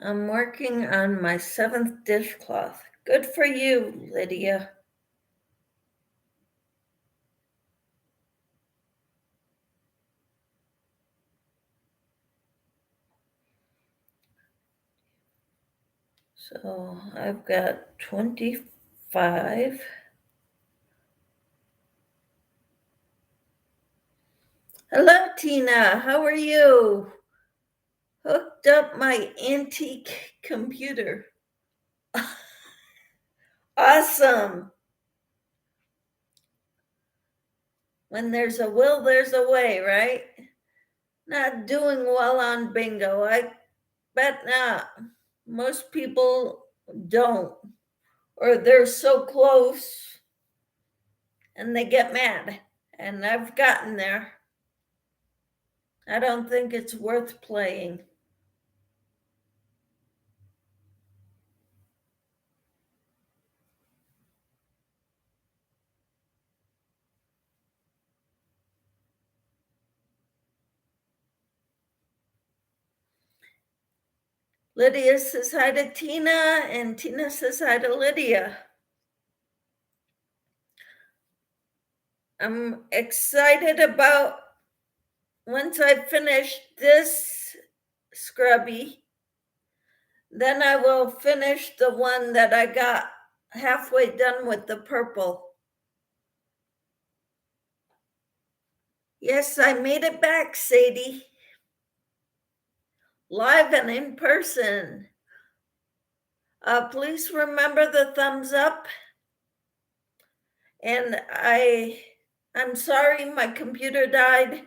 I'm working on my 7th dishcloth. Good for you, Lydia. So I've got 25. Hello, Tina. How are you? Hooked up my antique computer. Awesome. When there's a will, there's a way, right? Not doing well on bingo. I bet not. Most people don't, or they're so close and they get mad. And I've gotten there. I don't think it's worth playing. Lydia says hi to Tina, and Tina says hi to Lydia. I'm excited about once I finish this scrubby, then I will finish the one that I got halfway done with the purple. Yes, I made it back, Sadie. Live and in person. Please remember the thumbs up. And I'm sorry my computer died.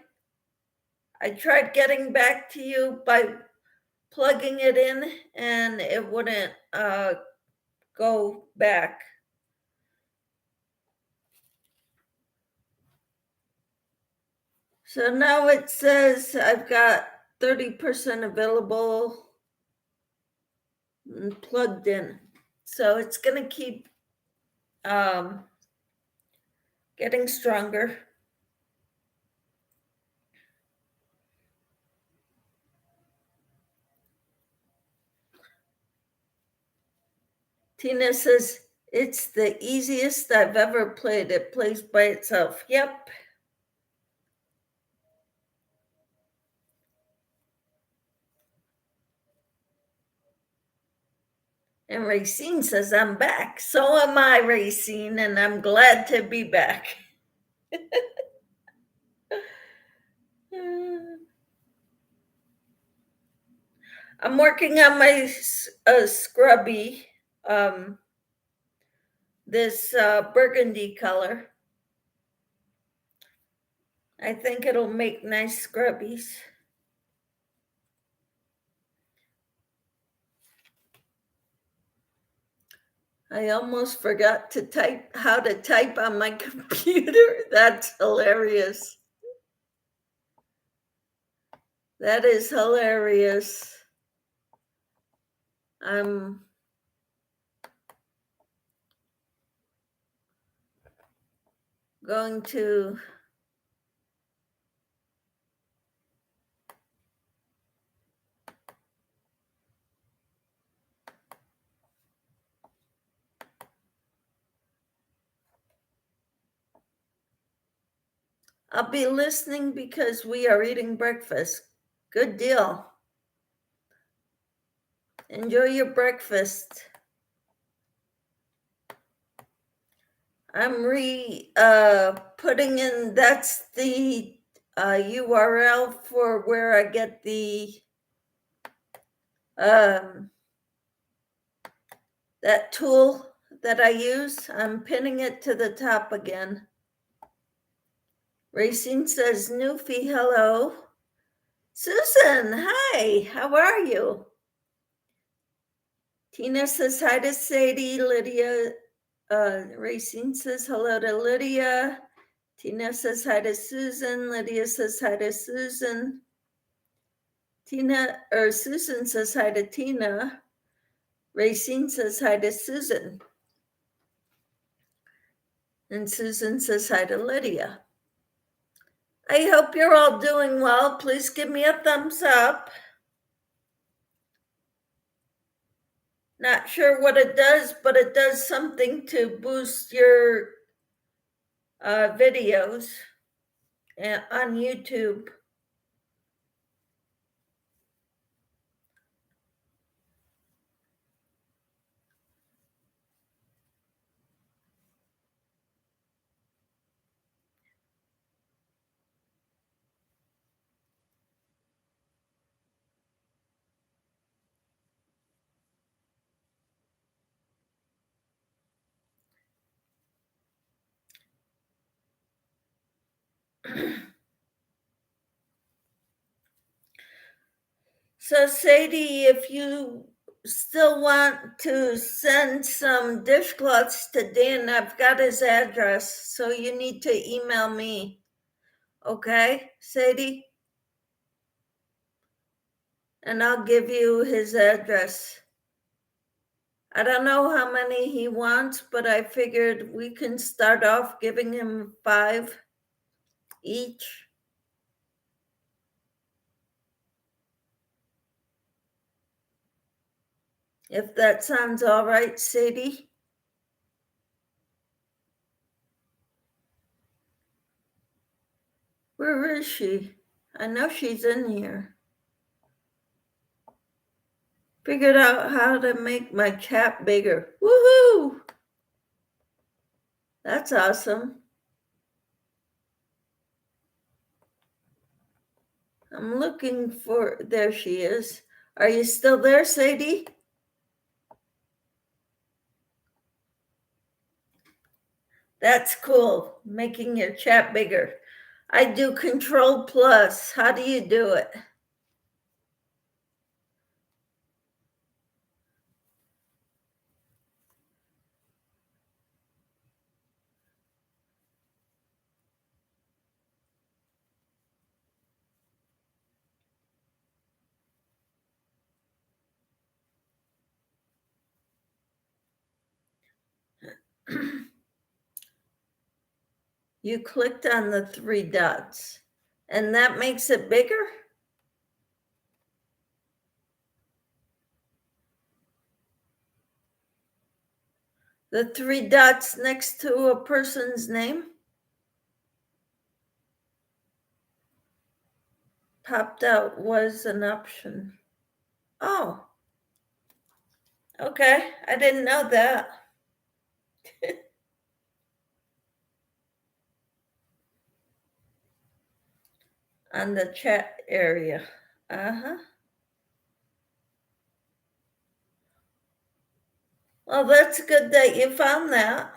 I tried getting back to you by plugging it in and it wouldn't go back. So now it says I've got 30% available and plugged in. So it's going to keep getting stronger. Tina says, it's the easiest I've ever played. It plays by itself. Yep. And Racine says, I'm back. So am I, Racine, and I'm glad to be back. I'm working on my scrubby, this burgundy color. I think it'll make nice scrubbies. I almost forgot to type how to type on my computer. That's hilarious. That is hilarious. I'm going to I'll be listening because we are eating breakfast. Good deal. Enjoy your breakfast. I'm putting in, that's the URL for where I get the that tool that I use. I'm pinning it to the top again. Racine says, Newfie, hello. Susan, hi, how are you? Tina says hi to Sadie. Lydia, Racine says hello to Lydia. Tina says hi to Susan. Lydia says hi to Susan. Susan says hi to Tina. Racine says hi to Susan. And Susan says hi to Lydia. I hope you're all doing well. Please give me a thumbs up. Not sure what it does, but it does something to boost your videos on YouTube. So, Sadie, if you still want to send some dishcloths to Dan, I've got his address, so you need to email me. Okay, Sadie? And I'll give you his address. I don't know how many he wants, but I figured we can start off giving him 5 each. If that sounds all right, Sadie. Where is she? I know she's in here. Figured out how to make my chat bigger. Woohoo! That's awesome. I'm looking for, there she is. Are you still there, Sadie? That's cool, making your chat bigger. I do Control Plus. How do you do it? You clicked on the 3 dots, and that makes it bigger? The 3 dots next to a person's name? Popped out was an option. Oh, okay. I didn't know that. On the chat area. Uh-huh. Well, that's good that you found that.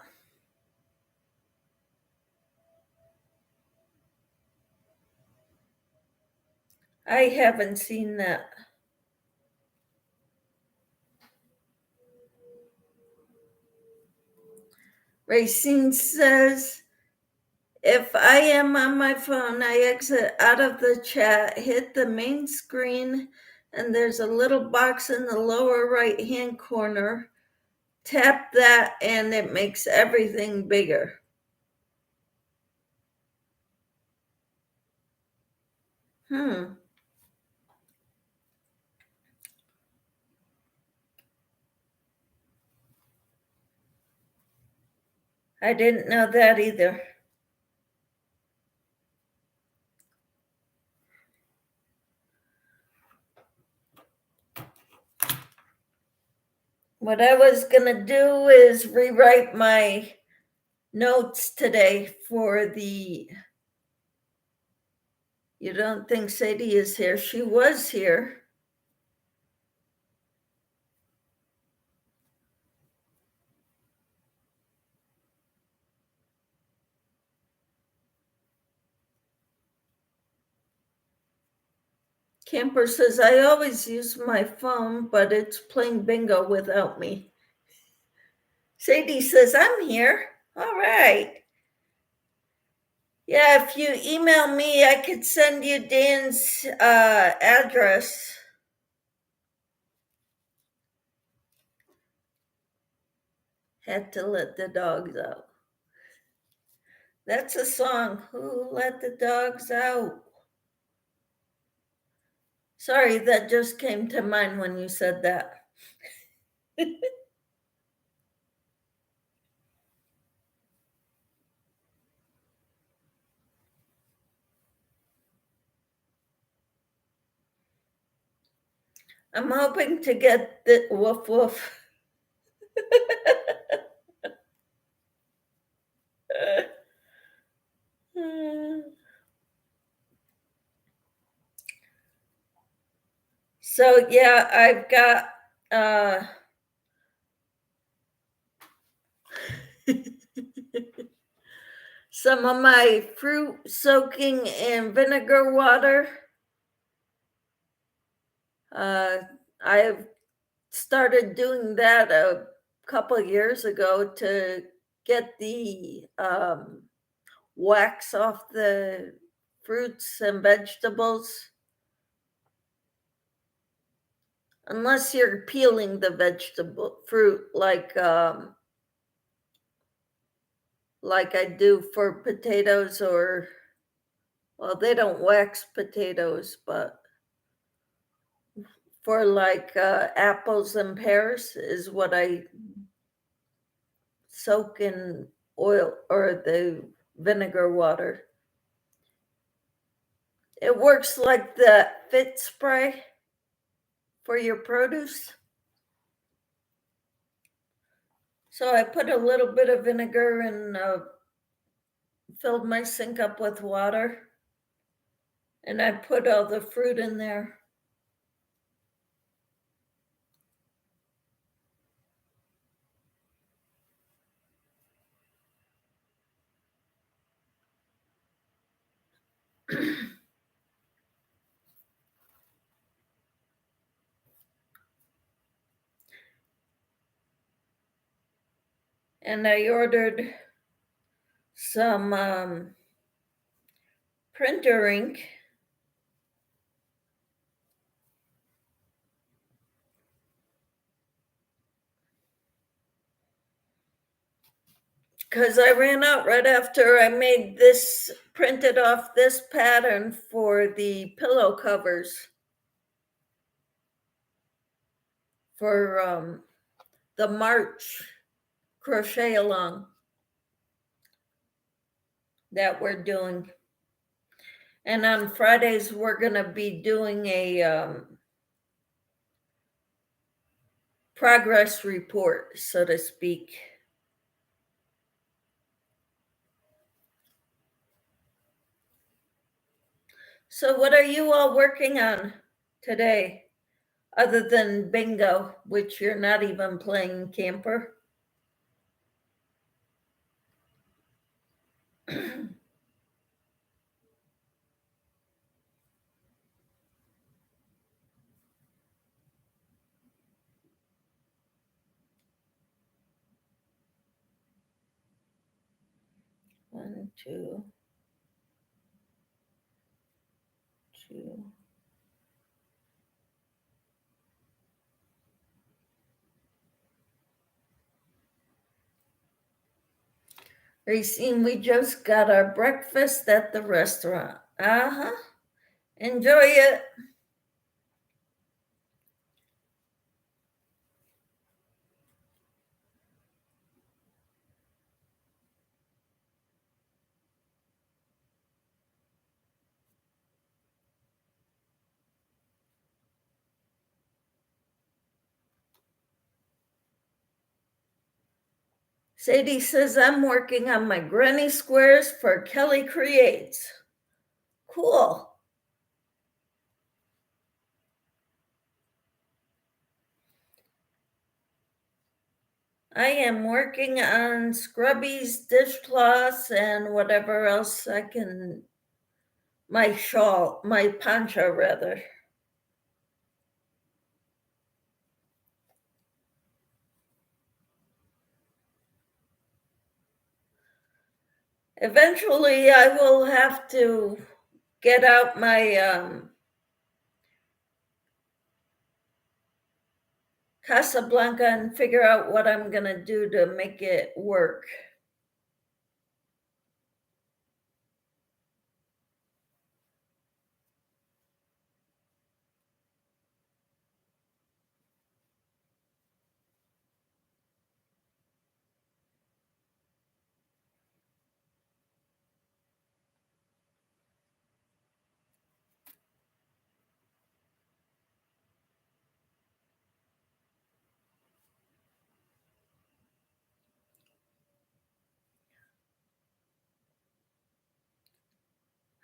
I haven't seen that. Racine says, if I am on my phone, I exit out of the chat, hit the main screen, and there's a little box in the lower right-hand corner. Tap that, and it makes everything bigger. I didn't know that either. What I was going to do is rewrite my notes today for the. You don't think Sadie is here? She was here. Camper says, I always use my phone, but it's playing bingo without me. Sadie says, I'm here. All right. Yeah, if you email me, I could send you Dan's address. Had to let the dogs out. That's a song. Who let the dogs out? Sorry, that just came to mind when you said that. I'm hoping to get the woof woof. So yeah, I've got some of my fruit soaking in vinegar water. I've started doing that a couple years ago to get the wax off the fruits and vegetables. Unless you're peeling the vegetable fruit like I do for potatoes, or well, they don't wax potatoes, but for like apples and pears is what I soak in oil or the vinegar water. It works like the fit spray for your produce. So I put a little bit of vinegar and filled my sink up with water, and I put all the fruit in there. And I ordered some printer ink. Because I ran out right after I made this, printed off this pattern for the pillow covers for the March crochet along that we're doing. And on Fridays, we're going to be doing a progress report, so to speak. So, what are you all working on today, other than bingo, which you're not even playing camper? One, two, two. Racine, we just got our breakfast at the restaurant. Uh-huh. Enjoy it. Sadie says, I'm working on my granny squares for Kelly Creates. Cool. I am working on scrubbies, dishcloths, and whatever else I can, my shawl, my poncho rather. Eventually, I will have to get out my Casablanca and figure out what I'm going to do to make it work.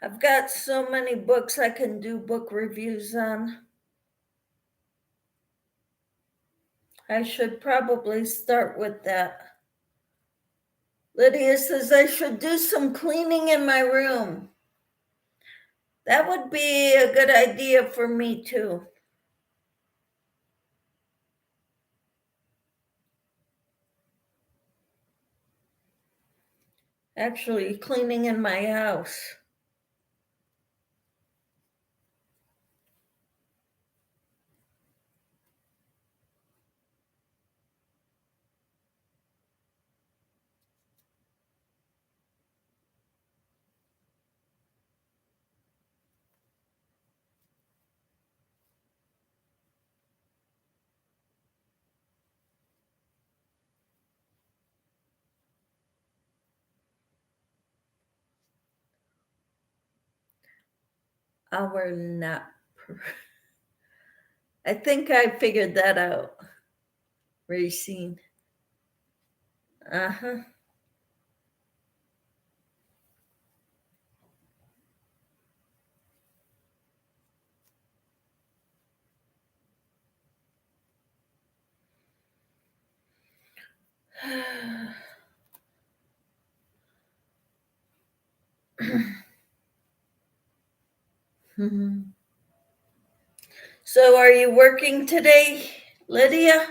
I've got so many books I can do book reviews on. I should probably start with that. Lydia says I should do some cleaning in my room. That would be a good idea for me too. Actually, cleaning in my house. Our nap. I think I figured that out. Racine. Uh-huh. So are you working today, Lydia?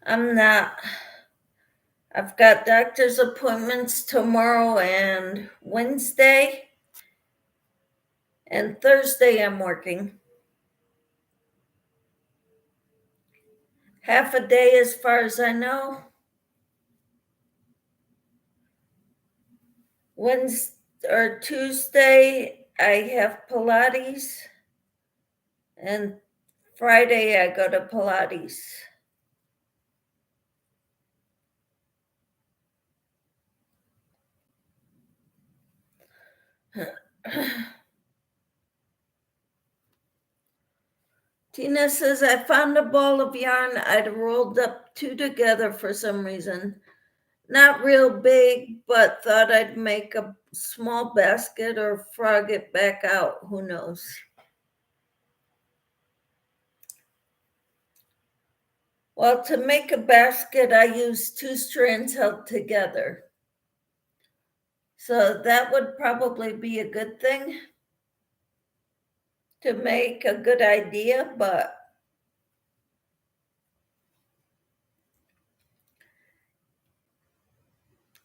I'm not. I've got doctor's appointments tomorrow and Wednesday, and Thursday I'm working. Half a day as far as I know. Wednesday or Tuesday I have Pilates, and Friday I go to Pilates. Tina says, I found a ball of yarn. I'd rolled up two together for some reason. Not real big, but thought I'd make a small basket or frog it back out. Who knows? Well, to make a basket, I use two strands held together. So that would probably be a good thing to make a good idea, but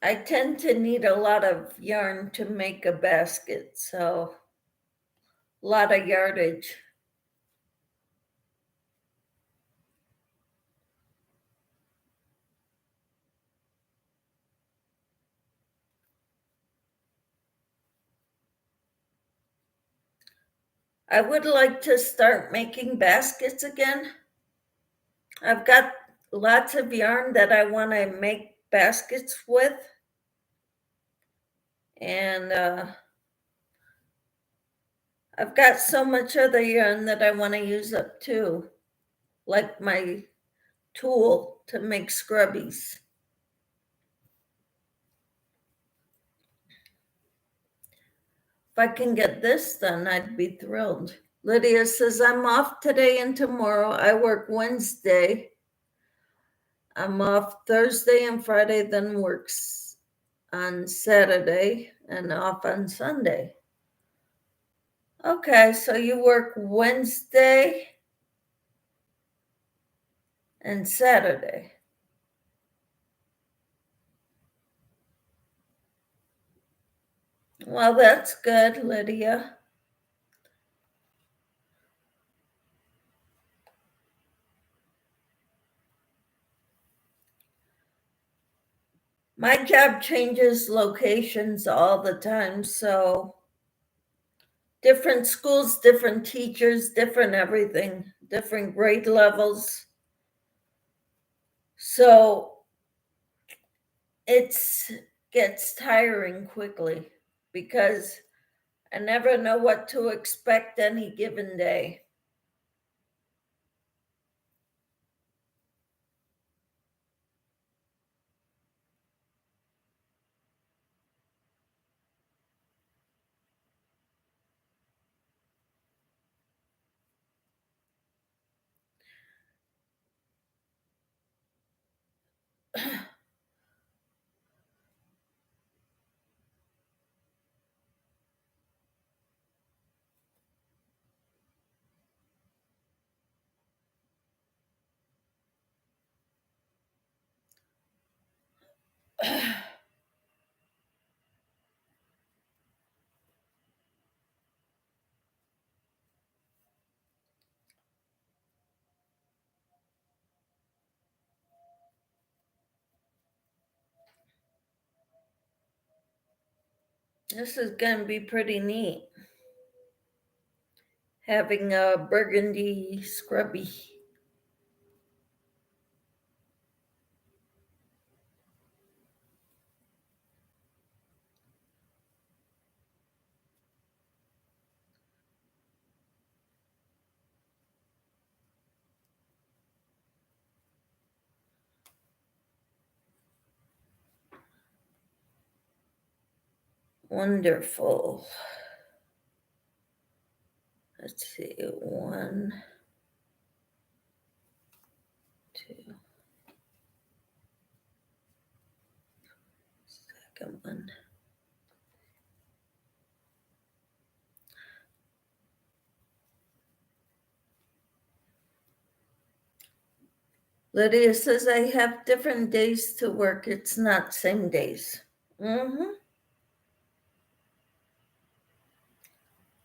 I tend to need a lot of yarn to make a basket, so a lot of yardage. I would like to start making baskets again. I've got lots of yarn that I want to make baskets with. And I've got so much other yarn that I want to use up too, like my tool to make scrubbies. If I can get this done, I'd be thrilled. Lydia says, I'm off today and tomorrow. I work Wednesday. I'm off Thursday and Friday, then works on Saturday and off on Sunday. Okay, so you work Wednesday and Saturday. Well, that's good, Lydia. My job changes locations all the time, so different schools, different teachers, different everything, different grade levels. So it gets tiring quickly because I never know what to expect any given day. This is going to be pretty neat. Having a burgundy scrubby. Wonderful. Let's see, 1, 2, second one. Lydia says I have different days to work. It's not same days. Mm-hmm.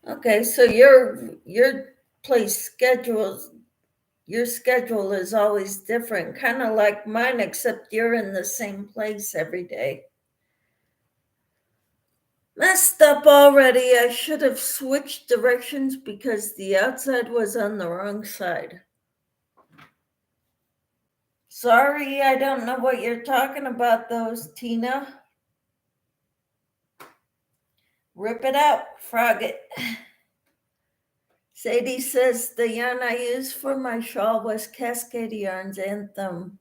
Okay, so your place schedules your schedule is always different, kind of like mine, except you're in the same place every day. Messed up already. I should have switched directions because the outside was on the wrong side. Sorry, I don't know what you're talking about, those Tina. Rip it out, frog it. Sadie says the yarn I used for my shawl was Cascade Yarns Anthem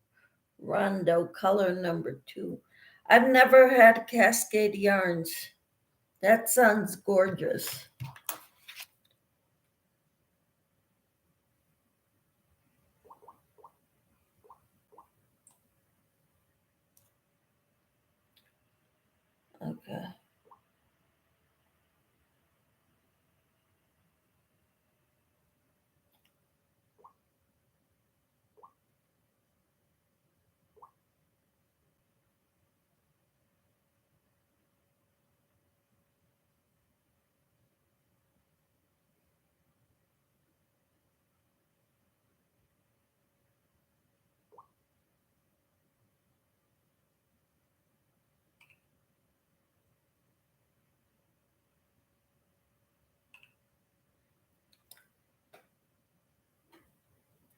Rondo color number 2. I've never had Cascade Yarns. That sounds gorgeous. Okay.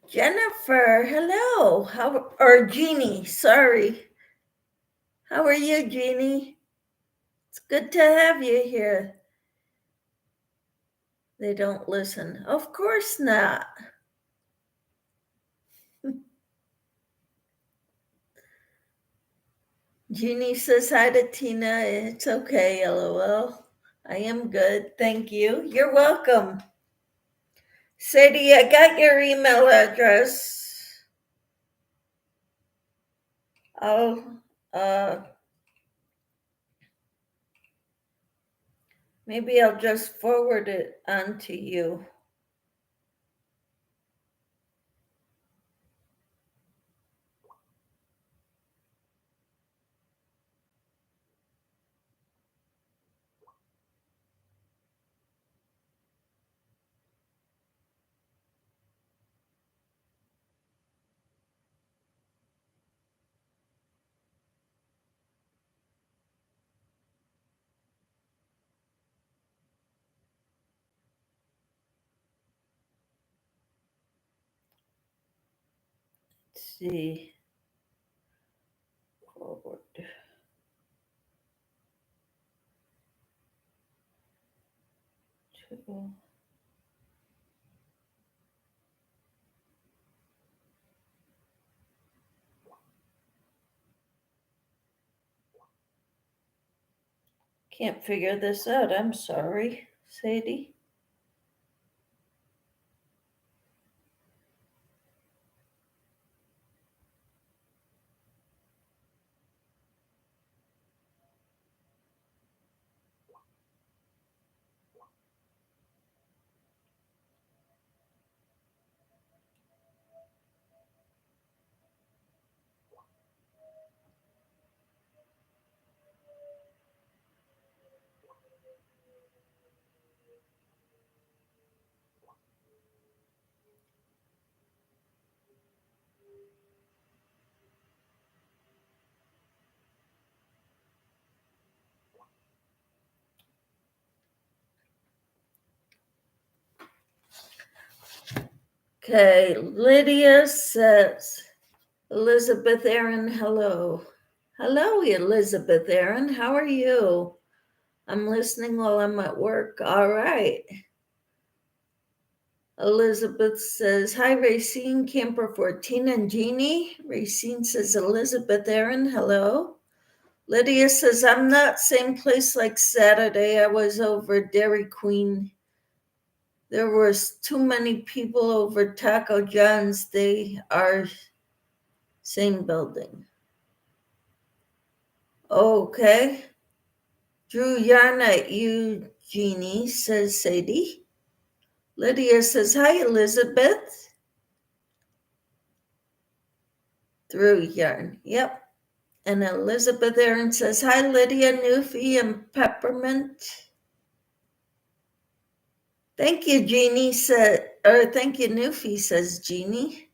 Jennifer, hello. Or Jeannie, sorry. How are you, Jeannie? It's good to have you here. They don't listen. Of course not. Jeannie says hi to Tina. It's okay, lol. I am good. Thank you. You're welcome. Sadie, I got your email address. I'll maybe I'll just forward it on to you. Let's see. Forward. To Can't figure this out. I'm sorry, Sadie. Okay, Lydia says, Elizabeth Aaron, hello. Hello, Elizabeth Aaron. How are you? I'm listening while I'm at work. All right. Elizabeth says, hi, Racine, Camper 14 and Jeannie. Racine says, Elizabeth Aaron, hello. Lydia says, I'm not same place like Saturday. I was over Dairy Queen. There was too many people over Taco John's. They are same building. Okay. Drew yarn at you, Jeannie, says Sadie. Lydia says, hi, Elizabeth. Drew yarn. Yep. And Elizabeth Aaron says, hi, Lydia, Newfie, and Peppermint. Thank you, Jeannie, thank you, Newfie, says Jeannie.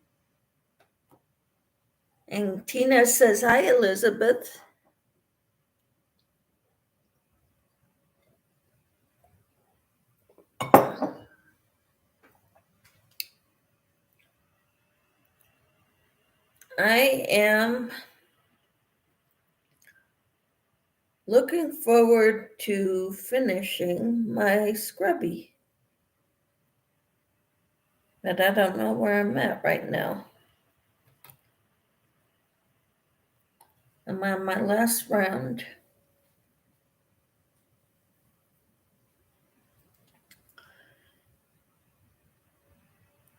And Tina says, hi, Elizabeth. I am looking forward to finishing my scrubby. But I don't know where I'm at right now. I'm on my last round.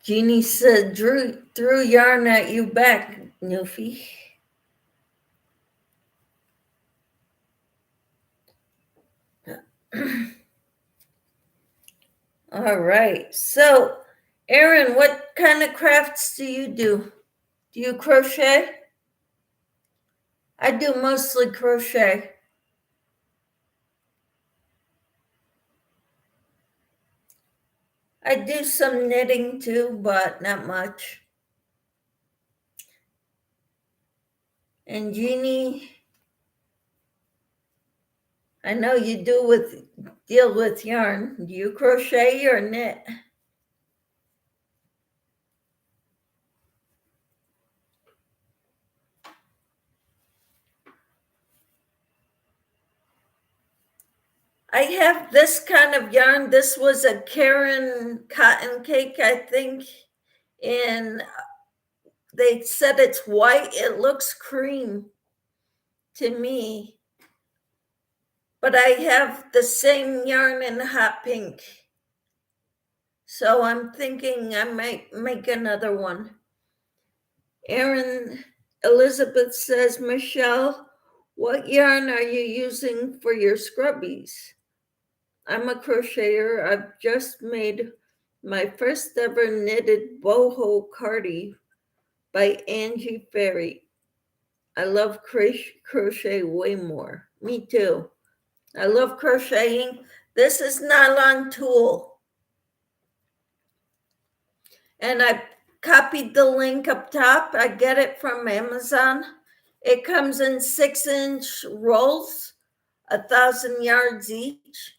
Jeannie said, threw yarn at you back, Newfie. All right. So, Erin, what kind of crafts do you do? Do you crochet? I do mostly crochet. I do some knitting too, but not much. And Jeannie, I know you deal with yarn. Do you crochet or knit? I have this kind of yarn. This was a Karen cotton cake, I think. And they said it's white. It looks cream to me. But I have the same yarn in hot pink. So I'm thinking I might make another one. Erin Elizabeth says, Michelle, what yarn are you using for your scrubbies? I'm a crocheter. I've just made my first ever knitted boho cardi by Angie Ferry. I love crochet way more. Me too. I love crocheting. This is nylon tulle. And I copied the link up top. I get it from Amazon. It comes in 6-inch rolls, 1,000 yards each.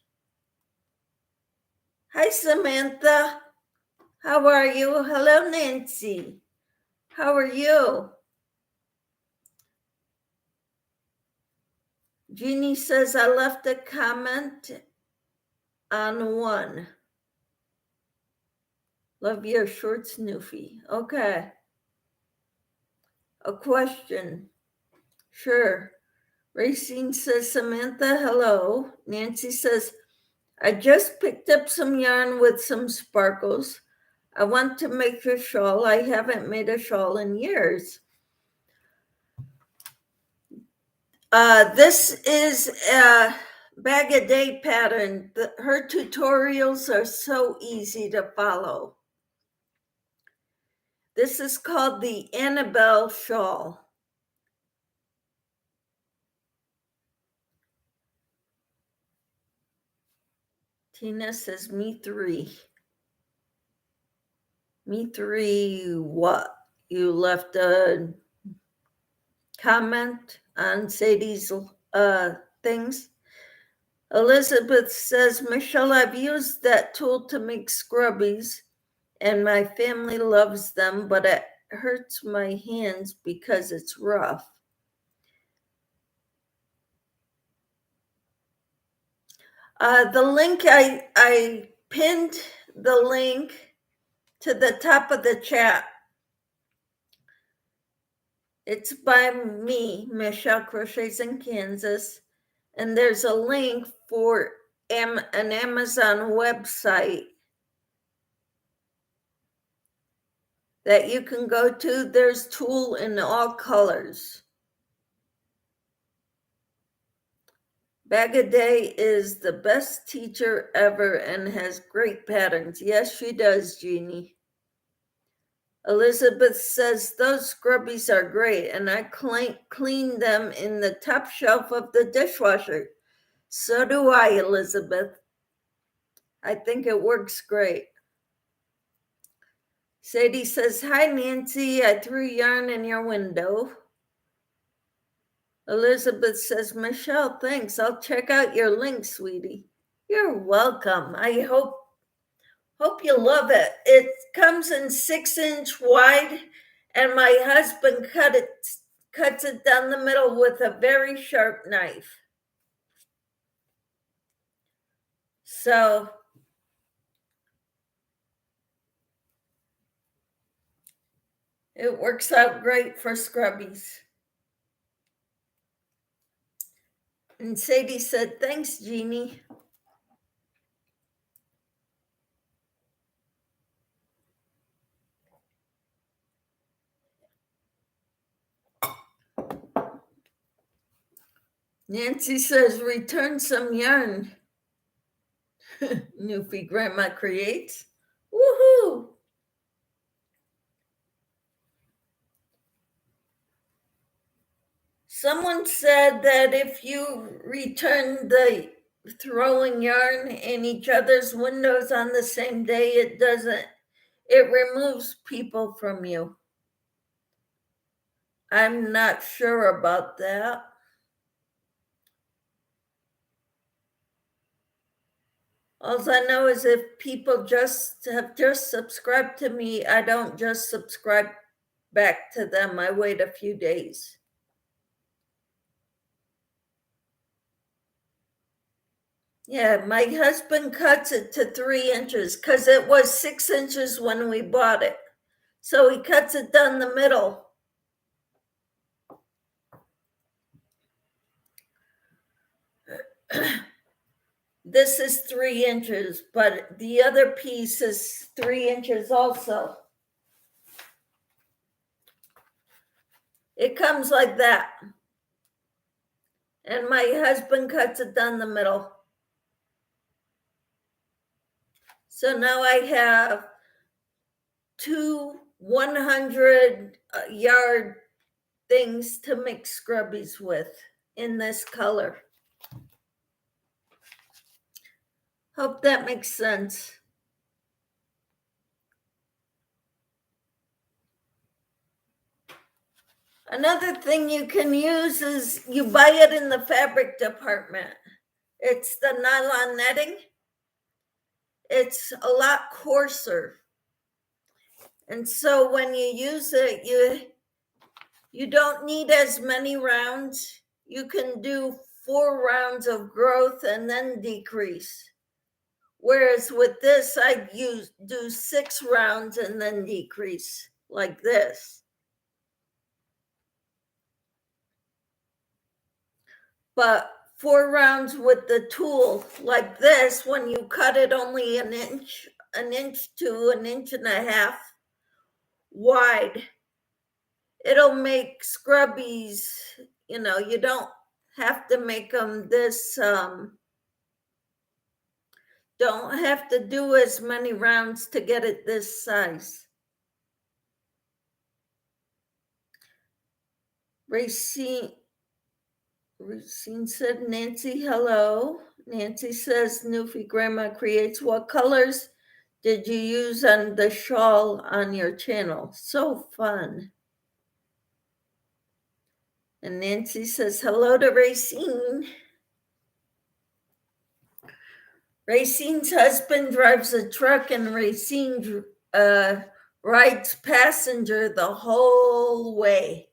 Hi, Samantha. How are you? Hello, Nancy. How are you? Jeannie says, I left a comment on one. Love your shorts, Newfie. Okay. A question. Sure. Racine says, Samantha, hello. Nancy says, I just picked up some yarn with some sparkles. I want to make a shawl. I haven't made a shawl in years. This is a bag a day pattern. Her tutorials are so easy to follow. This is called the Annabelle shawl. Tina says, me three. Me three, what? You left a comment on Sadie's things. Elizabeth says, Michelle, I've used that tool to make scrubbies and my family loves them, but it hurts my hands because it's rough. The link, I pinned the link to the top of the chat. It's by me, Michelle Crochets in Kansas, and there's a link for an Amazon website that you can go to. There's tulle in all colors. Bag a Day is the best teacher ever and has great patterns. Yes, she does, Jeannie. Elizabeth says those scrubbies are great, and I clean them in the top shelf of the dishwasher. So do I, Elizabeth. I think it works great. Sadie says, hi, Nancy. I threw yarn in your window. Elizabeth says, Michelle, thanks. I'll check out your link, sweetie. You're welcome. I hope you love it. It comes in 6-inch wide, and my husband cuts it down the middle with a very sharp knife. So it works out great for scrubbies. And Sadie said, thanks, Jeannie. Nancy says, return some yarn. Newfie Grandma creates. Woohoo! Someone said that if you return the throwing yarn in each other's windows on the same day, it removes people from you. I'm not sure about that. All I know is if people have just subscribed to me, I don't just subscribe back to them. I wait a few days. Yeah, my husband cuts it to 3 inches because it was 6 inches when we bought it. So he cuts it down the middle. This is 3 inches, but the other piece is 3 inches also. It comes like that. And my husband cuts it down the middle. So now I have 2 100-yard things to make scrubbies with in this color. Hope that makes sense. Another thing you can use is you buy it in the fabric department. It's the nylon netting. It's a lot coarser. And so when you use it, you don't need as many rounds. You can do 4 rounds of growth and then decrease. Whereas with this, I'd do 6 rounds and then decrease like this. But 4 rounds with the tulle like this, when you cut it only an inch to 1.5 inches wide, it'll make scrubbies. You don't have to make them this, don't have to do as many rounds to get it this size. Racine said, Nancy, hello. Nancy says, Newfie Grandma creates. What colors did you use on the shawl on your channel? So fun. And Nancy says, hello to Racine. Racine's husband drives a truck, and Racine rides passenger the whole way.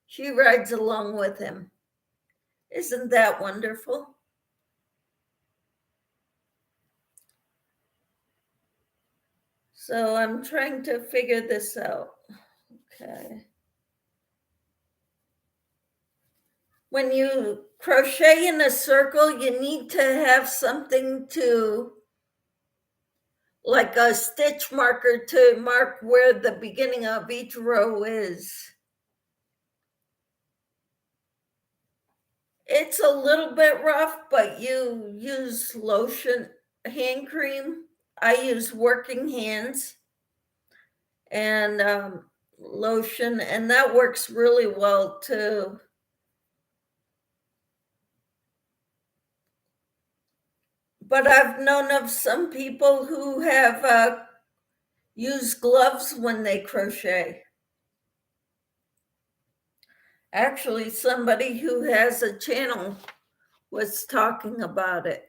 She rides along with him. Isn't that wonderful? So I'm trying to figure this out. Okay. When you crochet in a circle, you need to have something to, like a stitch marker, to mark where the beginning of each row is. It's a little bit rough, but you use lotion, hand cream. I use Working Hands and lotion, and that works really well too. But I've known of some people who have used gloves when they crochet. Actually, somebody who has a channel was talking about it.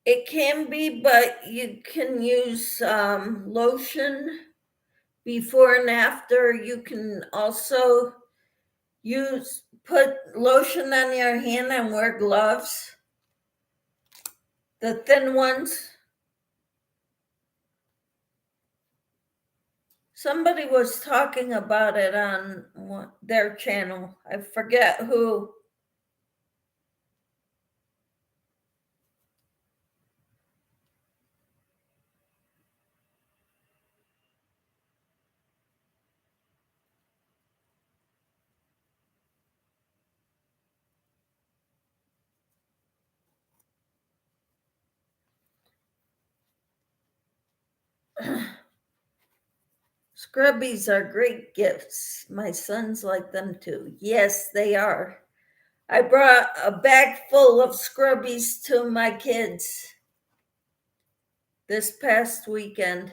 It can be, but you can use lotion before and after. You can also put lotion on your hand and wear gloves, the thin ones. Somebody was talking about it on their channel. I forget who. Scrubbies are great gifts. My sons like them too. Yes, they are. I brought a bag full of scrubbies to my kids this past weekend.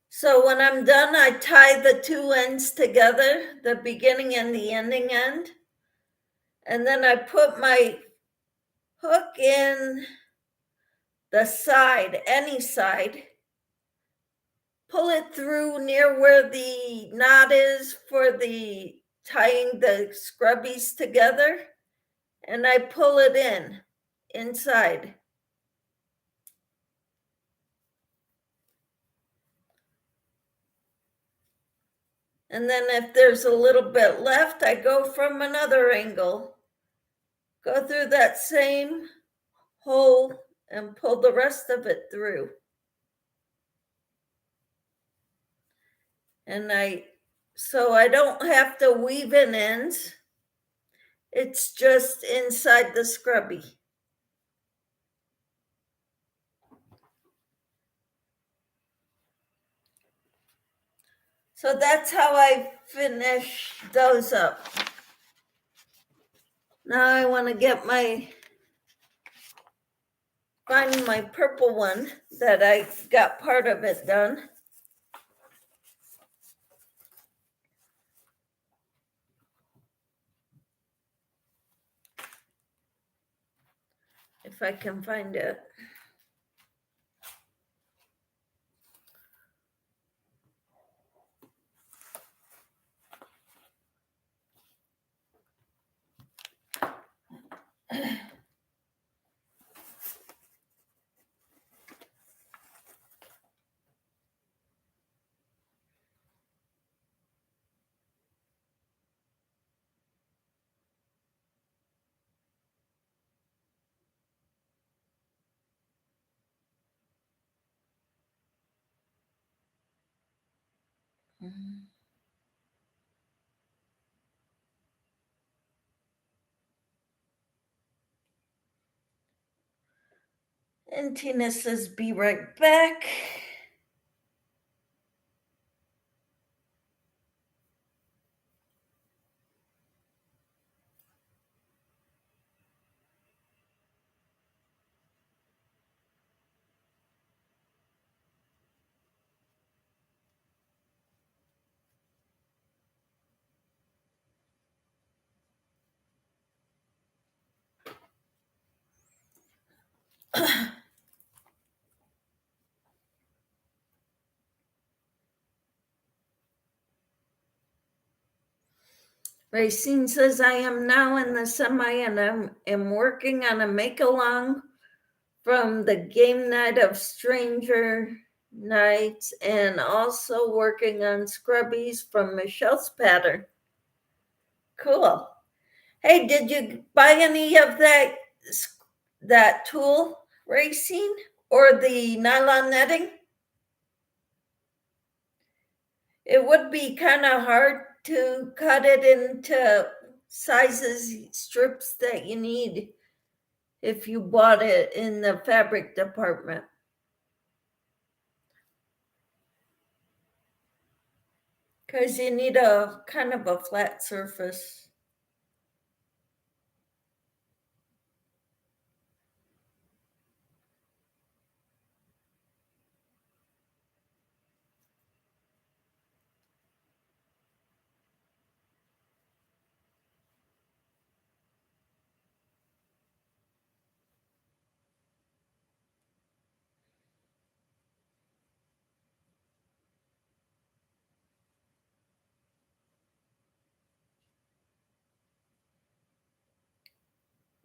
So when I'm done, I tie the two ends together, the beginning and the ending end. And then I put my hook in the side, any side, pull it through near where the knot is for the tying the scrubbies together, and I pull it in inside. And then if there's a little bit left, I go from another angle, go through that same hole and pull the rest of it through. And so I don't have to weave in ends. It's just inside the scrubby. So that's how I finish those up. Now I want to find my purple one that I got part of it done. If I can find it. Mm. And Tina says, be right back. Racine says, I am now in the semi and am working on a make-along from the game night of Stranger Nights and also working on scrubbies from Michelle's pattern. Cool. Hey, did you buy any of that tulle, Racine, or the nylon netting? It would be kind of hard to cut it into sizes, strips that you need if you bought it in the fabric department. Because you need a kind of a flat surface.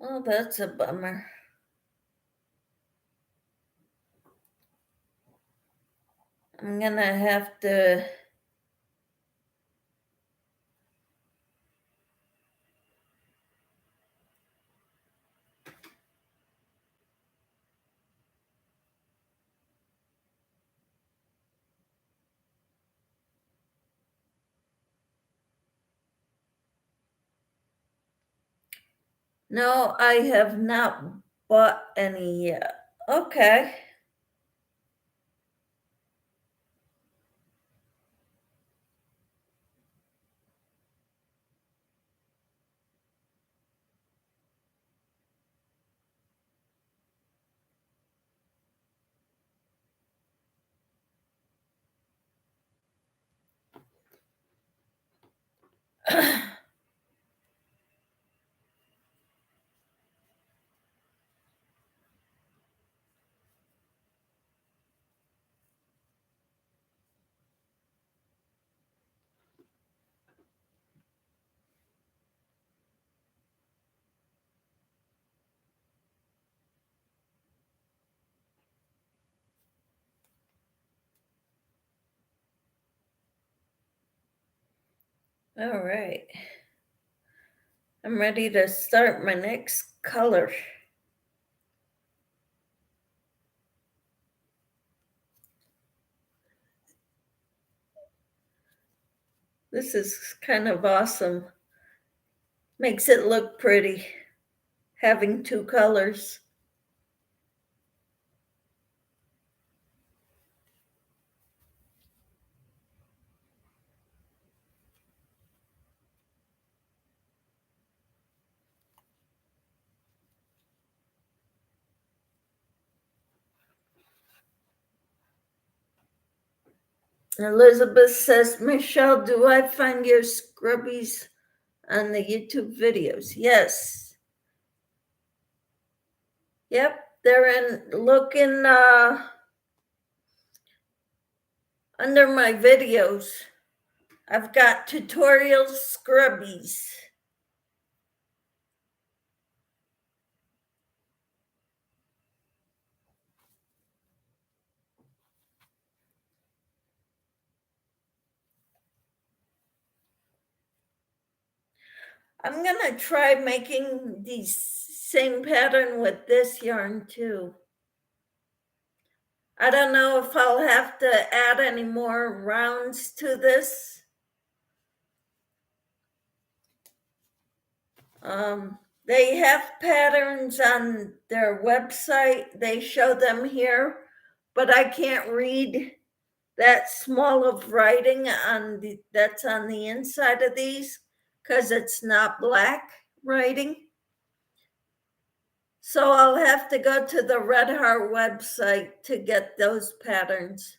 Well, that's a bummer. I'm gonna have to No, I have not bought any yet. Okay. All right. I'm ready to start my next color. This is kind of awesome. Makes it look pretty, having two colors. Elizabeth says, Michelle, do I find your scrubbies on the YouTube videos? Yes. Yep, they're looking under my videos. I've got tutorial scrubbies. I'm gonna try making the same pattern with this yarn too. I don't know if I'll have to add any more rounds to this. They have patterns on their website. They show them here, but I can't read that small of writing that's on the inside of these because it's not black writing. So I'll have to go to the Red Heart website to get those patterns.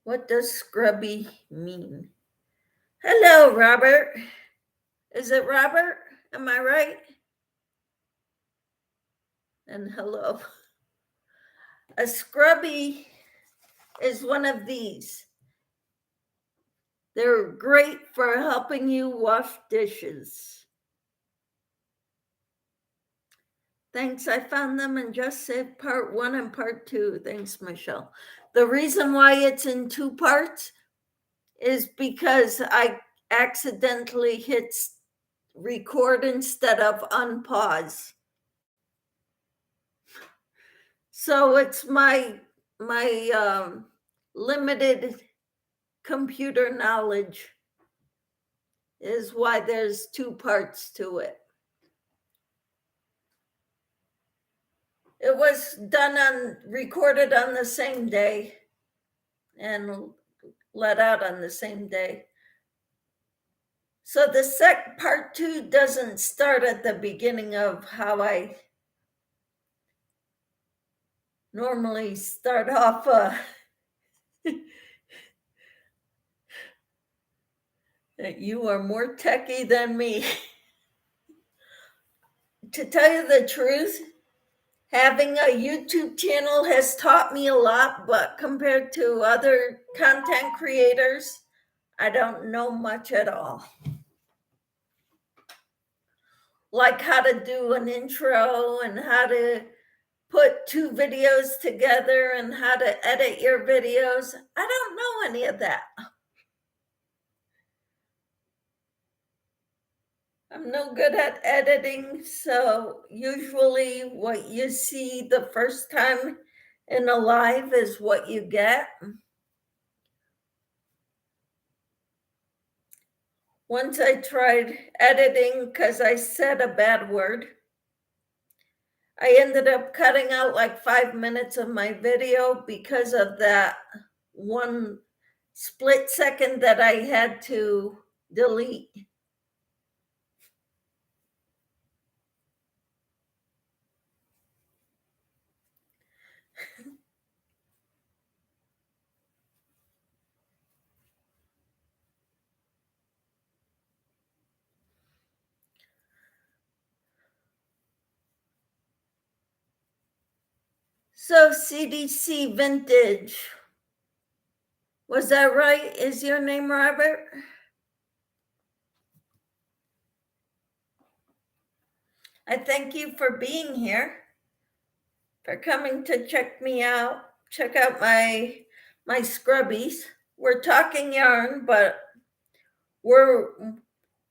What does scrubby mean? Hello, Robert. Is it Robert? Am I right? And hello. A scrubby is one of these. They're great for helping you wash dishes. Thanks, I found them and just saved part 1 and part 2. Thanks, Michelle. The reason why it's in 2 parts is because I accidentally hit record instead of unpause. So it's my limited computer knowledge is why there's 2 parts to it. It was recorded on the same day and let out on the same day. So the part 2 doesn't start at the beginning of how I normally start off. You are more techie than me. To tell you the truth, having a YouTube channel has taught me a lot, but compared to other content creators, I don't know much at all. Like how to do an intro and how to put 2 videos together and how to edit your videos. I don't know any of that. I'm no good at editing, so usually what you see the first time in a live is what you get. Once I tried editing because I said a bad word. I ended up cutting out like 5 minutes of my video because of that one split second that I had to delete. So CDC Vintage, was that right? Is your name Robert? I thank you for being here, for coming to check me out. Check out my scrubbies. We're talking yarn, but we're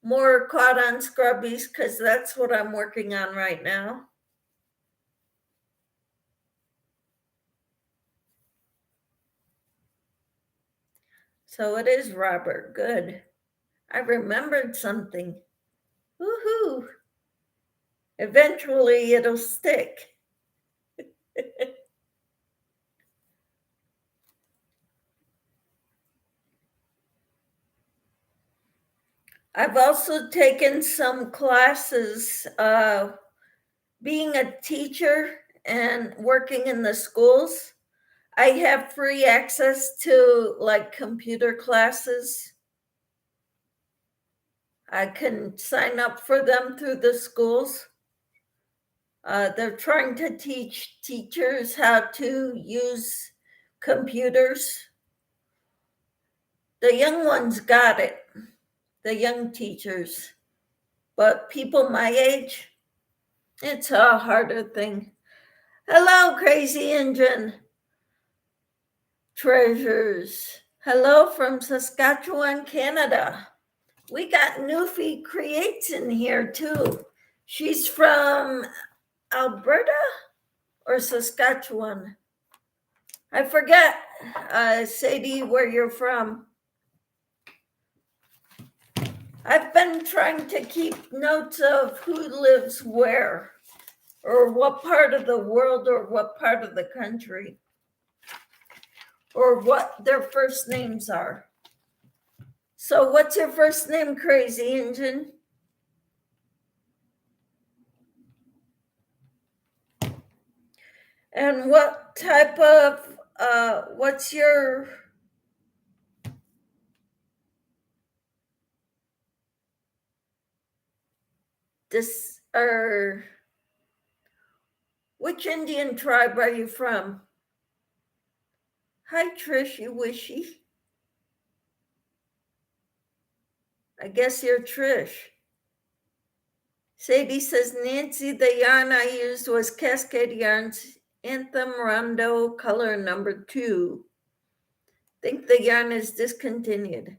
more caught on scrubbies because that's what I'm working on right now. So it is Robert. Good. I remembered something. Woohoo. Eventually it'll stick. I've also taken some classes being a teacher and working in the schools. I have free access to like computer classes. I can sign up for them through the schools. They're trying to teach teachers how to use computers. The young ones got it, the young teachers. But people my age, it's a harder thing. Hello, Crazy Engine Treasures. Hello from Saskatchewan, Canada. We got Newfie Creates in here too. She's from Alberta or Saskatchewan? I forget, Sadie, where you're from. I've been trying to keep notes of who lives where, or what part of the world, or what part of the country, or what their first names are. So what's your first name, Crazy Engine? And what type of, what's your, or which Indian tribe are you from? Hi, Trish, you wishy. I guess you're Trish. Sadie says, Nancy, the yarn I used was Cascade Yarns Anthem Rondo color number 2. Think the yarn is discontinued.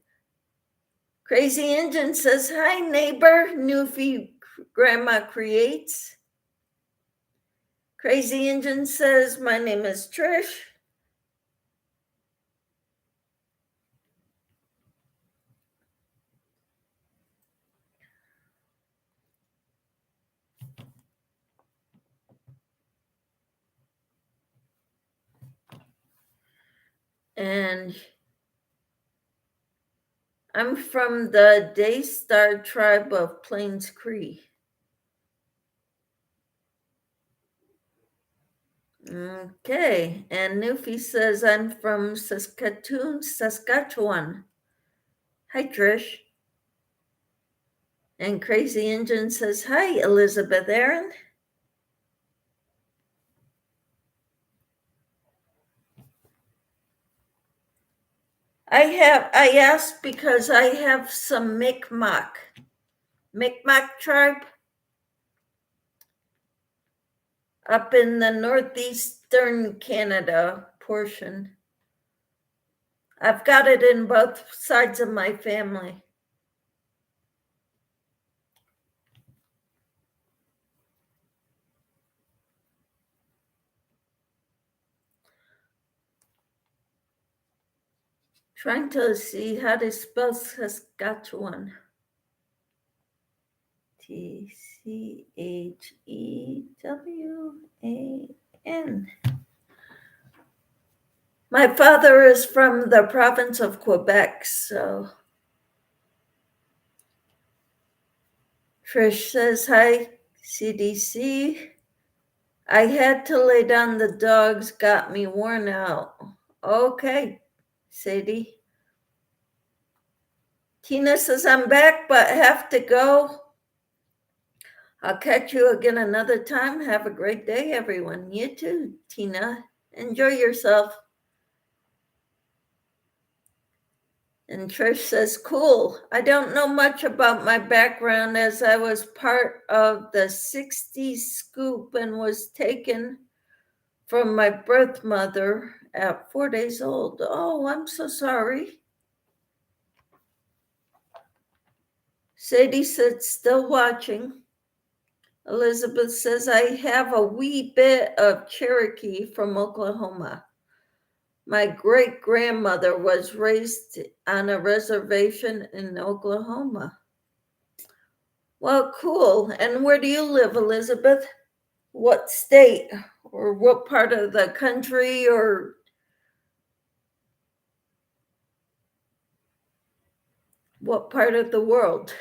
Crazy Engine says, hi, neighbor, Newfie Grandma Creates. Crazy Engine says, my name is Trish. And I'm from the Daystar tribe of Plains Cree. Okay, and Newfie says, I'm from Saskatoon, Saskatchewan. Hi, Trish. And Crazy Engine says, hi, Elizabeth Aaron. I asked because I have some Mi'kmaq tribe up in the northeastern Canada portion. I've got it in both sides of my family. Trying to see how to spell Saskatchewan. T-C-H-E-W-A-N. My father is from the province of Quebec, so. Trish says, hi, CDC. I had to lay down, the dogs got me worn out. Okay, Sadie. Tina says, I'm back, but have to go. I'll catch you again another time. Have a great day, everyone. You too, Tina. Enjoy yourself. And Trish says, cool. I don't know much about my background, as I was part of the 60s scoop and was taken from my birth mother at 4 days old. Oh, I'm so sorry. Sadie said, still watching. Elizabeth says, I have a wee bit of Cherokee from Oklahoma. My great grandmother was raised on a reservation in Oklahoma. Well, cool. And where do you live, Elizabeth? What state or what part of the country or what part of the world?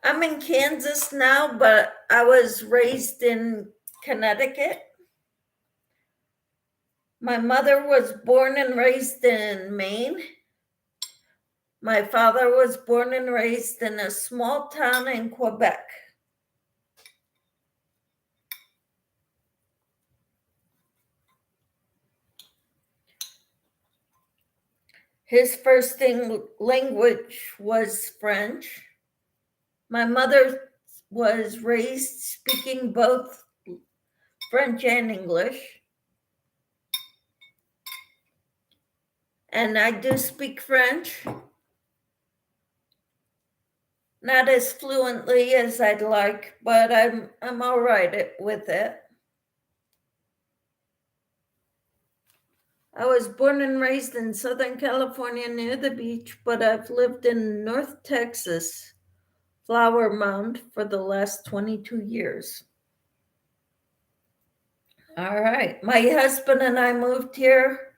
I'm in Kansas now, but I was raised in Connecticut. My mother was born and raised in Maine. My father was born and raised in a small town in Quebec. His first language was French. My mother was raised speaking both French and English. And I do speak French. Not as fluently as I'd like, but I'm all right with it. I was born and raised in Southern California near the beach, but I've lived in North Texas, Flower Mound, for the last 22 years. All right. My husband and I moved here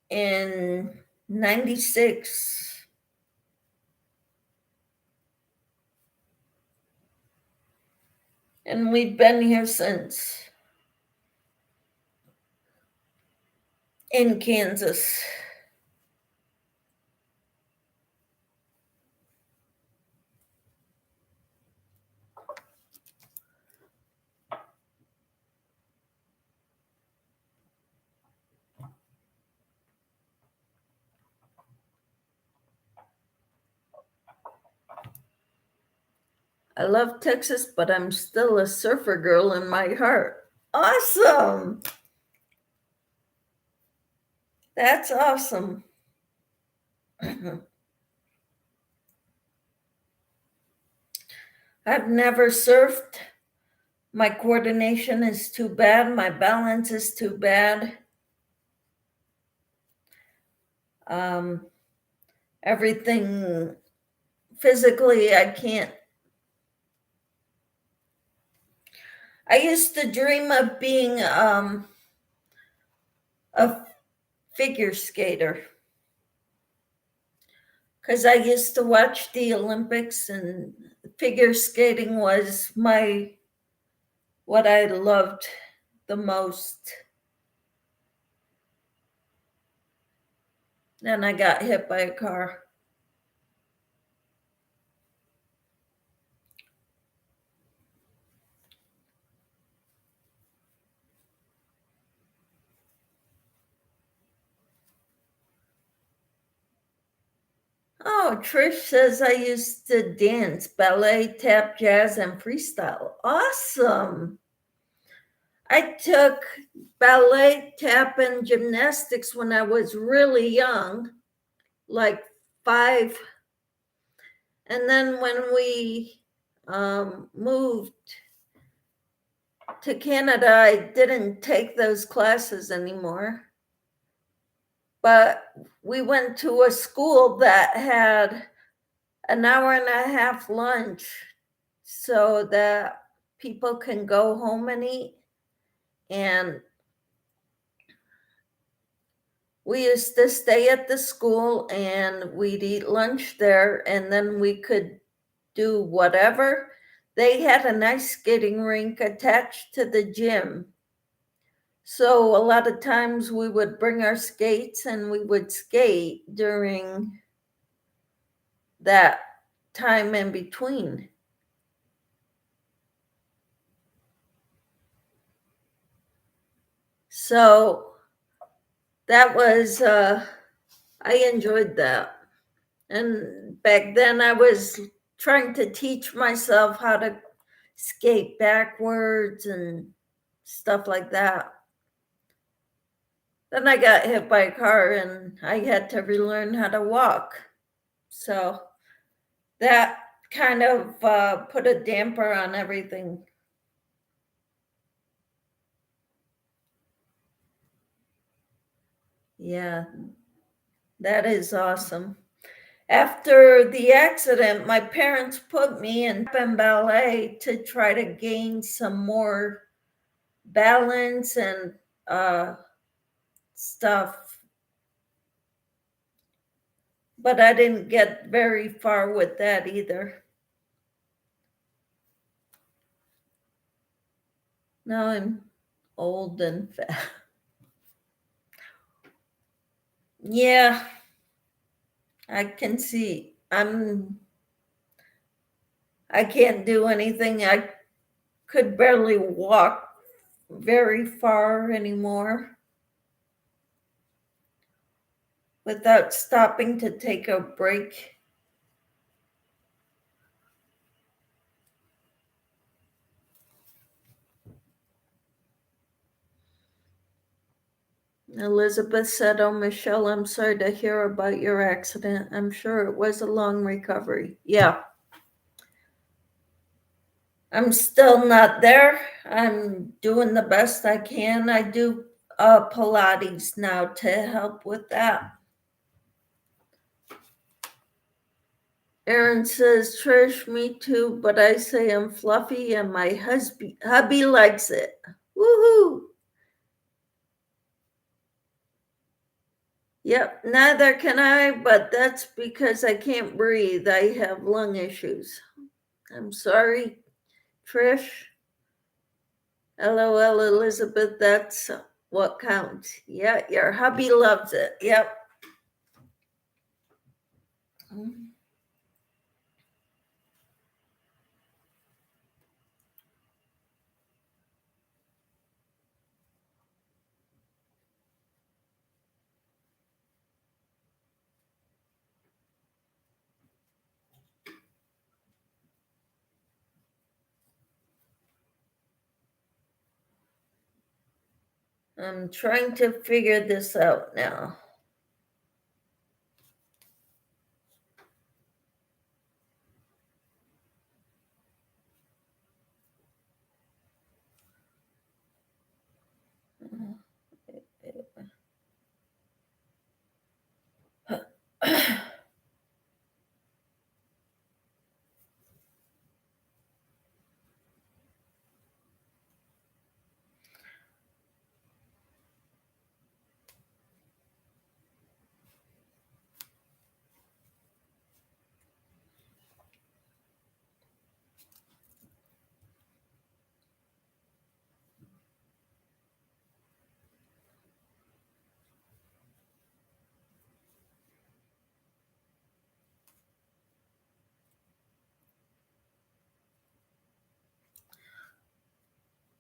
in 96. And we've been here since, in Kansas. I love Texas, but I'm still a surfer girl in my heart. Awesome. That's awesome. I've never surfed. My coordination is too bad. My balance is too bad. Everything physically, I can't. I used to dream of being a figure skater because I used to watch the Olympics, and figure skating was what I loved the most. Then I got hit by a car. Oh, Trish says I used to dance, ballet, tap, jazz, and freestyle. Awesome. I took ballet, tap, and gymnastics when I was really young, like 5. And then when we moved to Canada, I didn't take those classes anymore. But we went to a school that had an hour and a half lunch so that people can go home and eat. And we used to stay at the school and we'd eat lunch there, and then we could do whatever. They had a nice skating rink attached to the gym. So a lot of times we would bring our skates and we would skate during that time in between. So that was, I enjoyed that. And back then I was trying to teach myself how to skate backwards and stuff like that. Then I got hit by a car and I had to relearn how to walk. So that kind of put a damper on everything. Yeah, that is awesome. After the accident, my parents put me in ballet to try to gain some more balance and stuff. But I didn't get very far with that either. Now I'm old and fat. Yeah, I can see. I can't do anything. I could barely walk very far anymore without stopping to take a break. Elizabeth said, "Oh, Michelle, I'm sorry to hear about your accident. I'm sure it was a long recovery." Yeah. I'm still not there. I'm doing the best I can. I do Pilates now to help with that. Aaron says, Trish, me too, but I say I'm fluffy and my hubby likes it. Woohoo! Yep, neither can I, but that's because I can't breathe. I have lung issues. I'm sorry, Trish. LOL, Elizabeth, that's what counts. Yeah, your hubby loves it. Yep. I'm trying to figure this out now.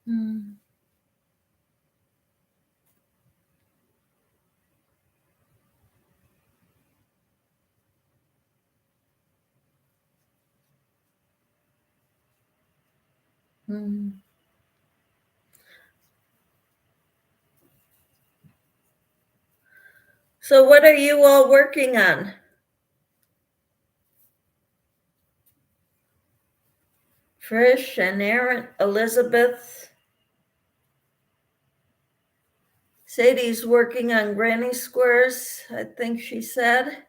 Hmm. Hmm. So, what are you all working on? Trish and Aaron, Elizabeth. Sadie's working on granny squares, I think she said.